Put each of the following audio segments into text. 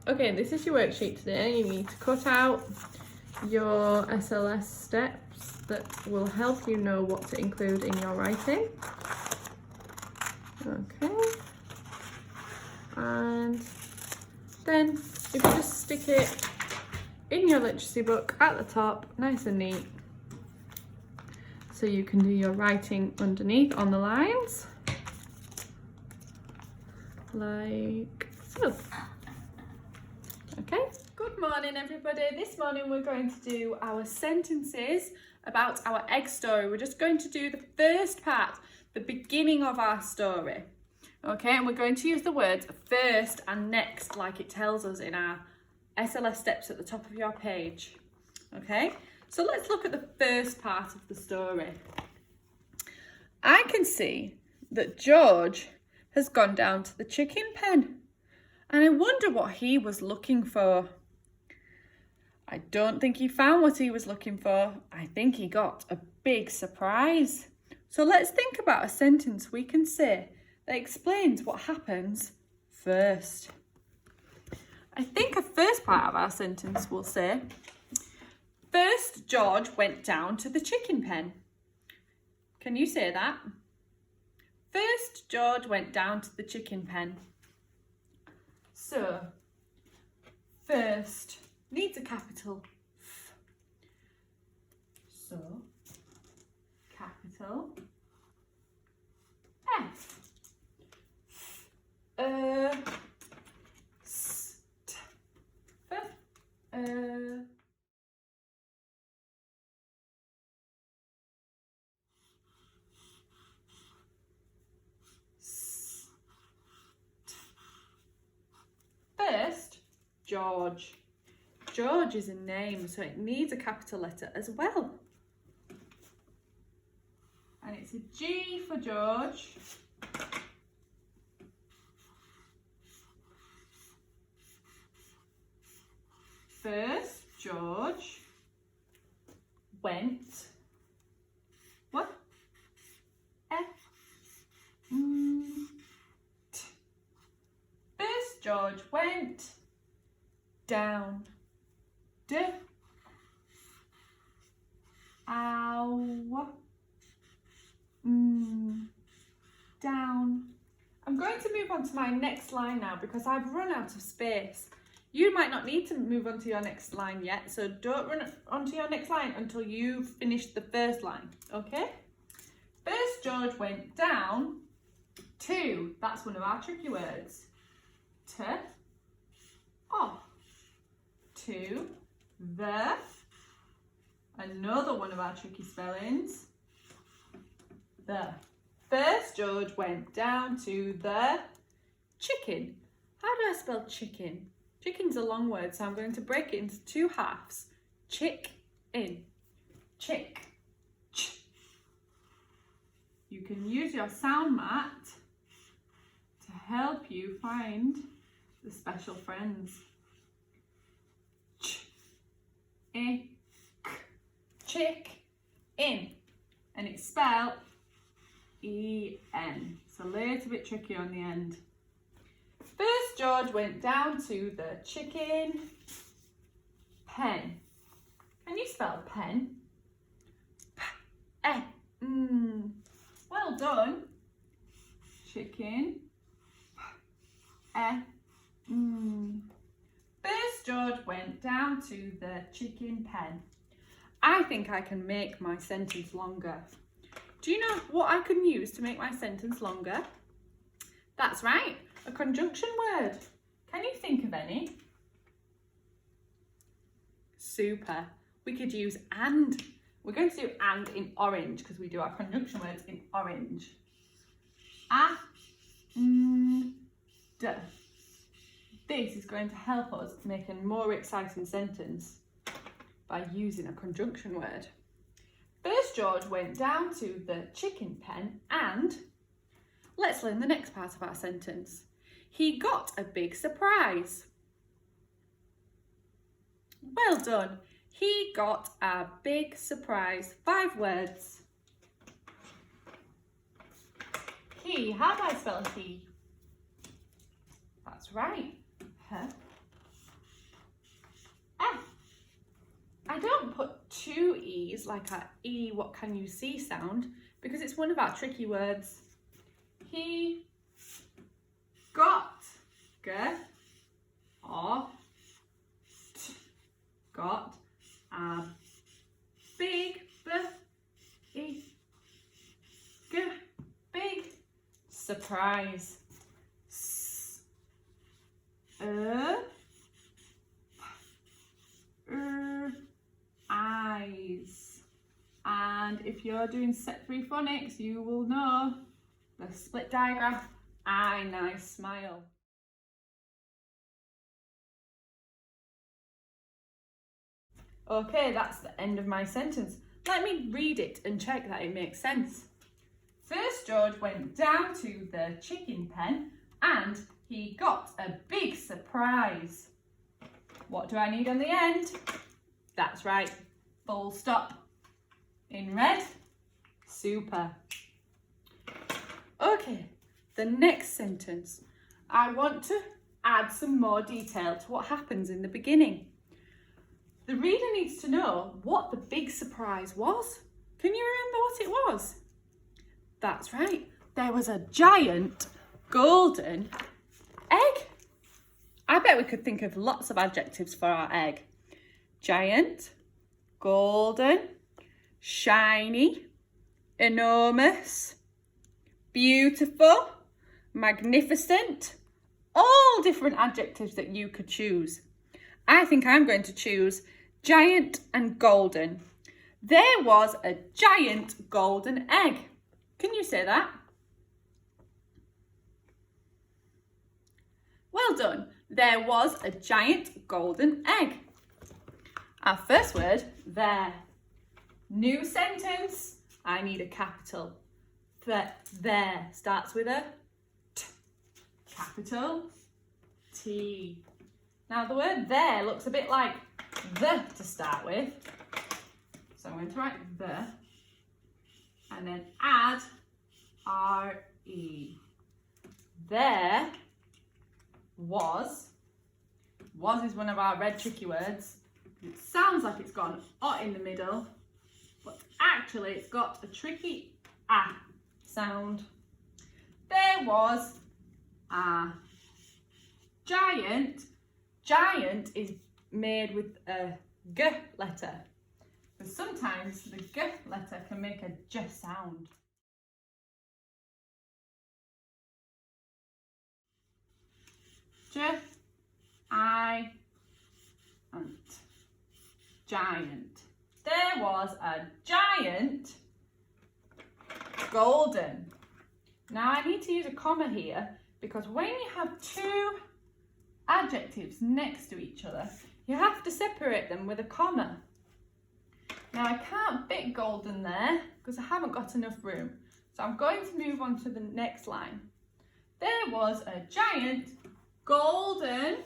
Okay, this is your worksheet today. You need to cut out your SLS steps that will help you know what to include in your writing. Okay. And then if you just stick it in your literacy book at the top, nice and neat, so you can do your writing underneath on the lines, like so. Okay, good morning everybody. This morning we're going to do our sentences about our egg story. We're just going to do the first part, the beginning of our story. Okay, and we're going to use the words first and next like it tells us in our SLS steps at the top of your page. Okay, so let's look at the first part of the story. I can see that George has gone down to the chicken pen, and I wonder what he was looking for. I don't think he found what he was looking for. I think he got a big surprise. So let's think about a sentence we can say that explains what happens first. I think a first part of our sentence will say, first George went down to the chicken pen. Can you say that? First George went down to the chicken pen. So, first needs a capital F. So, capital F. First, George. George is a name, so it needs a capital letter as well. And it's a G for George. First, George went. What? F. T. First, George went down. D. Ow. Down. I'm going to move on to my next line now because I've run out of space. You might not need to move on to your next line yet, so don't run on to your next line until you've finished the first line, okay? First, George went down to, that's one of our tricky words, to, off, to, the, another one of our tricky spellings, the. First, George went down to the chicken. How do I spell chicken? Chicken's a long word, so I'm going to break it into two halves. Chick-in. Chick. Ch. You can use your sound mat to help you find the special friends. Ch. I. K. Chick-in. And it's spelled E-N. It's a little bit tricky on the end. First, George went down to the chicken pen. Can you spell pen? P-E-N. Well done. Chicken. P-E-N. First, George went down to the chicken pen. I think I can make my sentence longer. Do you know what I can use to make my sentence longer? That's right. A conjunction word. Can you think of any? Super. We could use and. We're going to do and in orange because we do our conjunction words in orange. And. This is going to help us make a more exciting sentence by using a conjunction word. First, George went down to the chicken pen and. Let's learn the next part of our sentence. He got a big surprise. Well done. He got a big surprise. 5 words. He. How do I spell he? That's right. H. is like our E, what can you see sound, because it's one of our tricky words. He got, got a big, big surprise. Eyes. And if you're doing set 3 phonics, you will know the split digraph, eye, nice, smile. Okay, that's the end of my sentence. Let me read it and check that it makes sense. First, George went down to the chicken pen and he got a big surprise. What do I need on the end? That's right, full stop. In red, super. Okay, the next sentence. I want to add some more detail to what happens in the beginning. The reader needs to know what the big surprise was. Can you remember what it was? That's right, there was a giant golden egg. I bet we could think of lots of adjectives for our egg. Giant, golden, shiny, enormous, beautiful, magnificent, all different adjectives that you could choose. I think I'm going to choose giant and golden. There was a giant golden egg. Can you say that? Well done. There was a giant golden egg. Our first word, there. New sentence. I need a capital. There starts with a T. Capital T. Now the word there looks a bit like the to start with. So I'm going to write the and then add R-E. There was. Was is one of our red tricky words. It sounds like it's got an O in the middle, but actually it's got a tricky A sound. There was a giant. Giant is made with a G letter, but sometimes the G letter can make a J sound. Giant. Giant. There was a giant golden. Now I need to use a comma here because when you have two adjectives next to each other, you have to separate them with a comma. Now I can't fit golden there because I haven't got enough room. So I'm going to move on to the next line. There was a giant golden,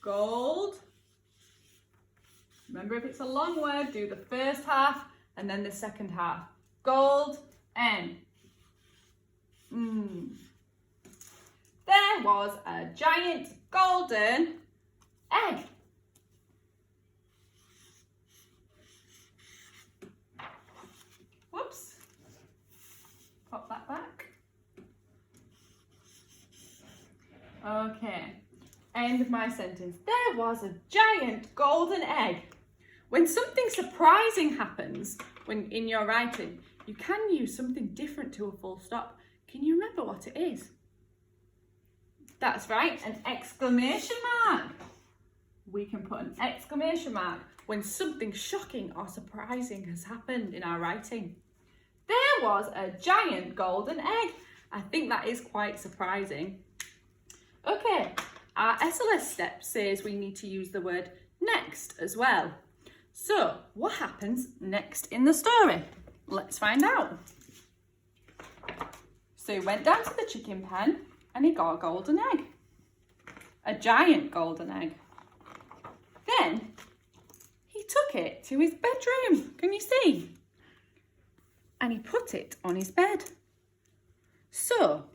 gold. Remember, if it's a long word, do the first half and then the second half. Gold, N. There was a giant golden egg. Whoops. Pop that back. Okay. End of my sentence. There was a giant golden egg. When something surprising happens in your writing, you can use something different to a full stop. Can you remember what it is? That's right, an exclamation mark. We can put an exclamation mark when something shocking or surprising has happened in our writing. There was a giant golden egg. I think that is quite surprising. Okay, our SLS step says we need to use the word next as well. So, what happens next in the story? Let's find out. So he went down to the chicken pen and he got a golden egg. A giant golden egg. Then he took it to his bedroom. Can you see? And he put it on his bed. So,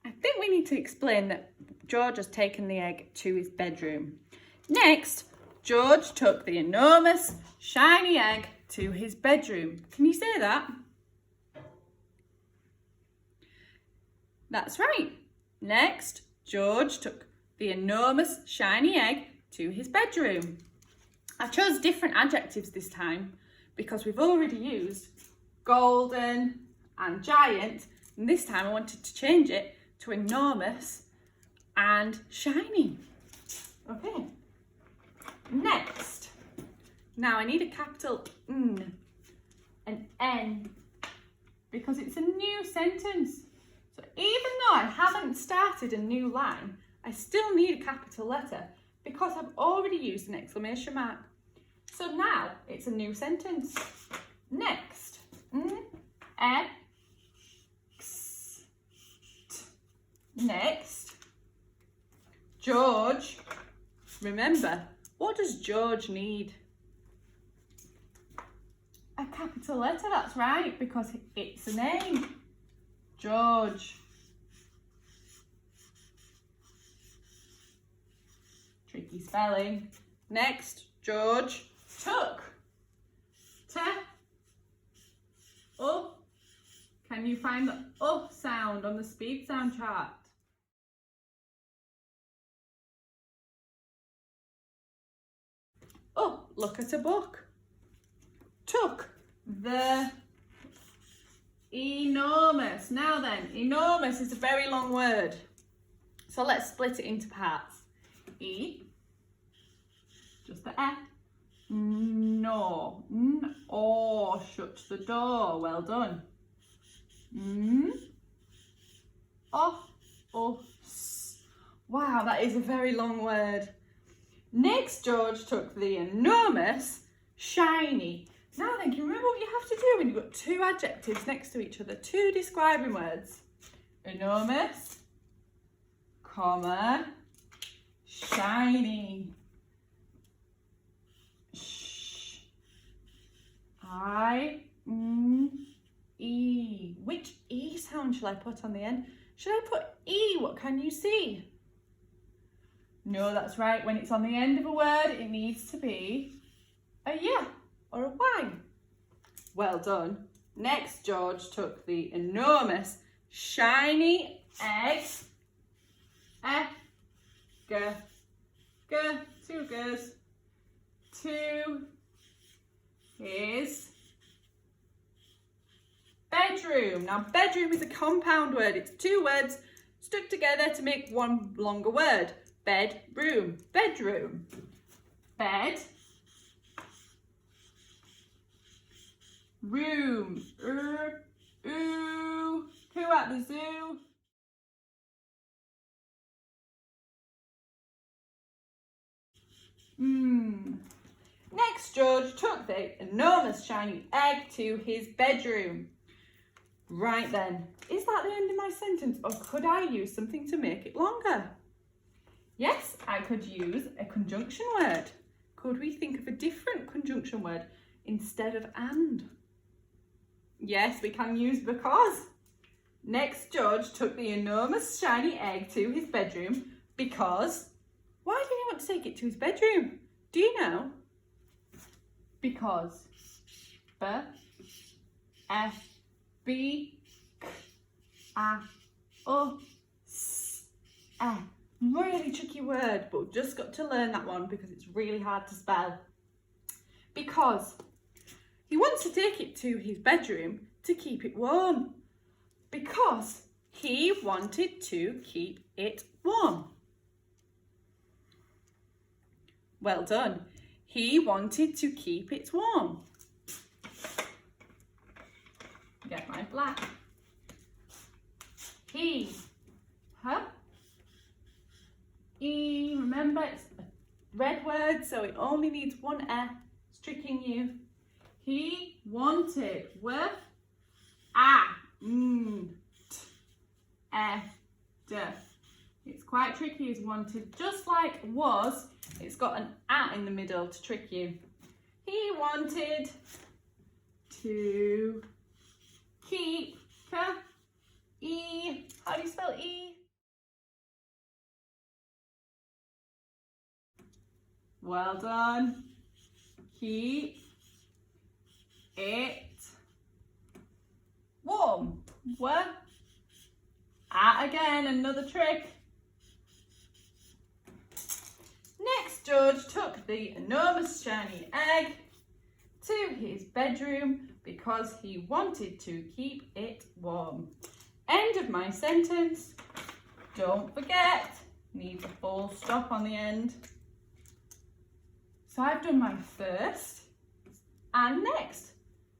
I think we need to explain that George has taken the egg to his bedroom. Next, George took the enormous, shiny egg to his bedroom. Can you say that? That's right. Next, George took the enormous, shiny egg to his bedroom. I chose different adjectives this time because we've already used golden and giant, and this time I wanted to change it to enormous and shiny. Okay, next. Now I need a capital N, an N, because it's a new sentence. So even though I haven't started a new line, I still need a capital letter because I've already used an exclamation mark. So now it's a new sentence. Next, X, T. Next, George. Remember, what does George need? A capital letter, that's right, because it's a name. George. Tricky spelling. Next, George took. Can you find the sound on the speed sound chart? Look at a book. Took the enormous. Now then, enormous is a very long word. So let's split it into parts. E, just the F. No. Or shut the door. Well done. S. Wow, that is a very long word. Next, George took the enormous, shiny. Now then, can you remember what you have to do when you've got two adjectives next to each other? Two describing words. Enormous, comma, shiny. I-N-E. Which E sound shall I put on the end? Should I put E? What can you see? No, that's right. When it's on the end of a word, it needs to be a Y or a Y. Well done. Next, George took the enormous, shiny egg. Two G's. To his bedroom. Now, bedroom is a compound word. It's two words stuck together to make one longer word. Bedroom. Bedroom. Bed. Room. Ooh. Who at the zoo? Next, George took the enormous shiny egg to his bedroom. Right then, is that the end of my sentence, or could I use something to make it longer? Yes, I could use a conjunction word. Could we think of a different conjunction word instead of and? Yes, we can use because. Next, George took the enormous shiny egg to his bedroom because. Why did he want to take it to his bedroom? Do you know? Because. Really tricky word, but we've just got to learn that one because it's really hard to spell. Because he wants to take it to his bedroom to keep it warm. Because he wanted to keep it warm. Well done. He wanted to keep it warm. Get my black. He. E. Remember, it's a red word, so it only needs one F. It's tricking you. He wanted with It's quite tricky as wanted. Just like was, it's got an A in the middle to trick you. He wanted to keep E. How do you spell E? Well done. Keep it warm. Well, again, another trick. Next, George took the enormous shiny egg to his bedroom because he wanted to keep it warm. End of my sentence. Don't forget, need the full stop on the end. So I've done my first and next.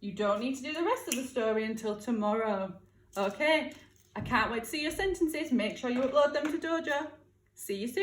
You don't need to do the rest of the story until tomorrow. Okay, I can't wait to see your sentences. Make sure you upload them to Dojo. See you soon.